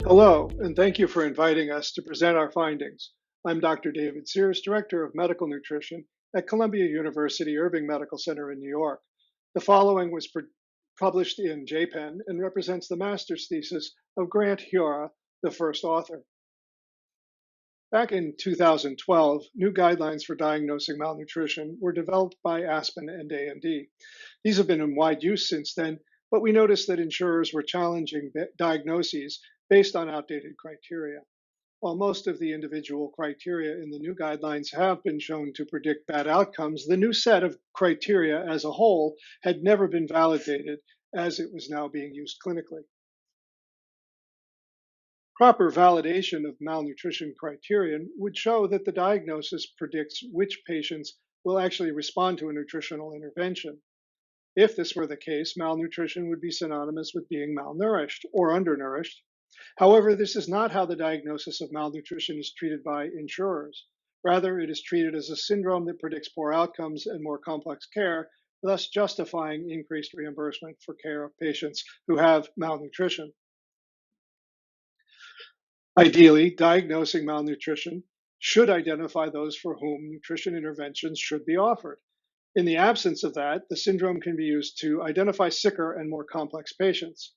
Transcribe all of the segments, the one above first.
Hello, and thank you for inviting us to present our findings. I'm Dr. David Sears, Director of Medical Nutrition at Columbia University Irving Medical Center in New York. The following was published in JPEN and represents the master's thesis of Grant Hiura, the first author. Back in 2012, new guidelines for diagnosing malnutrition were developed by Aspen and A&D. These have been in wide use since then, but we noticed that insurers were challenging diagnoses based on outdated criteria. While most of the individual criteria in the new guidelines have been shown to predict bad outcomes, the new set of criteria as a whole had never been validated as it was now being used clinically. Proper validation of malnutrition criterion would show that the diagnosis predicts which patients will actually respond to a nutritional intervention. If this were the case, malnutrition would be synonymous with being malnourished or undernourished. However, this is not how the diagnosis of malnutrition is treated by insurers. Rather, it is treated as a syndrome that predicts poor outcomes and more complex care, thus justifying increased reimbursement for care of patients who have malnutrition. Ideally, diagnosing malnutrition should identify those for whom nutrition interventions should be offered. In the absence of that, the syndrome can be used to identify sicker and more complex patients.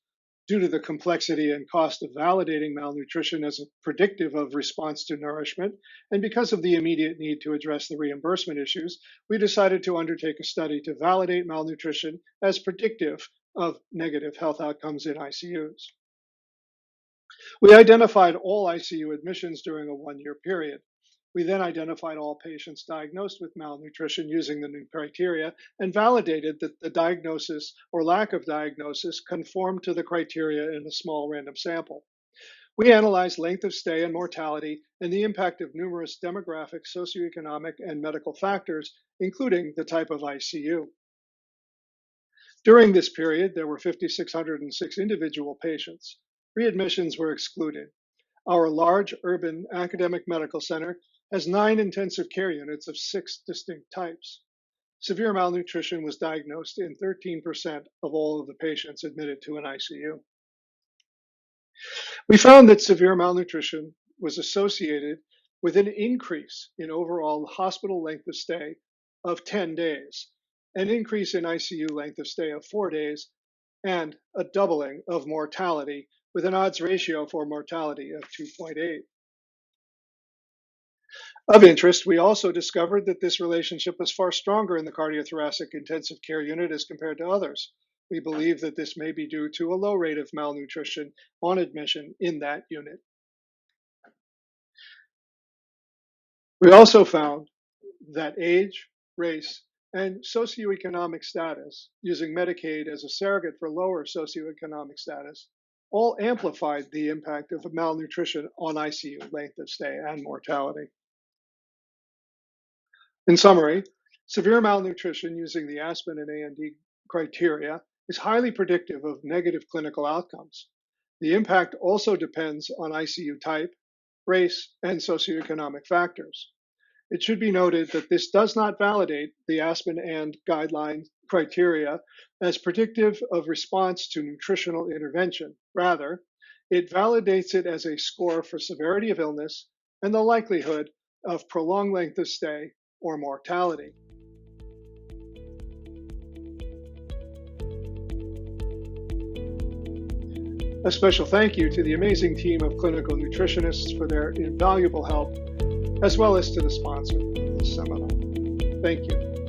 Due to the complexity and cost of validating malnutrition as a predictive of response to nourishment, and because of the immediate need to address the reimbursement issues, we decided to undertake a study to validate malnutrition as predictive of negative health outcomes in ICUs. We identified all ICU admissions during a one-year period. We then identified all patients diagnosed with malnutrition using the new criteria and validated that the diagnosis or lack of diagnosis conformed to the criteria in a small random sample. We analyzed length of stay and mortality and the impact of numerous demographic, socioeconomic, and medical factors, including the type of ICU. During this period, there were 5,606 individual patients. Readmissions were excluded. Our large urban academic medical center has 9 intensive care units of 6 distinct types. Severe malnutrition was diagnosed in 13% of all of the patients admitted to an ICU. We found that severe malnutrition was associated with an increase in overall hospital length of stay of 10 days, an increase in ICU length of stay of 4 days, and a doubling of mortality with an odds ratio for mortality of 2.8. Of interest, we also discovered that this relationship was far stronger in the cardiothoracic intensive care unit as compared to others. We believe that this may be due to a low rate of malnutrition on admission in that unit. We also found that age, race, and socioeconomic status, using Medicaid as a surrogate for lower socioeconomic status, all amplified the impact of malnutrition on ICU length of stay and mortality. In summary, severe malnutrition using the Aspen and A&D criteria is highly predictive of negative clinical outcomes. The impact also depends on ICU type, race, and socioeconomic factors. It should be noted that this does not validate the Aspen and guideline criteria as predictive of response to nutritional intervention. Rather, it validates it as a score for severity of illness and the likelihood of prolonged length of stay or mortality. A special thank you to the amazing team of clinical nutritionists for their invaluable help, as well as to the sponsor of this seminar. Thank you.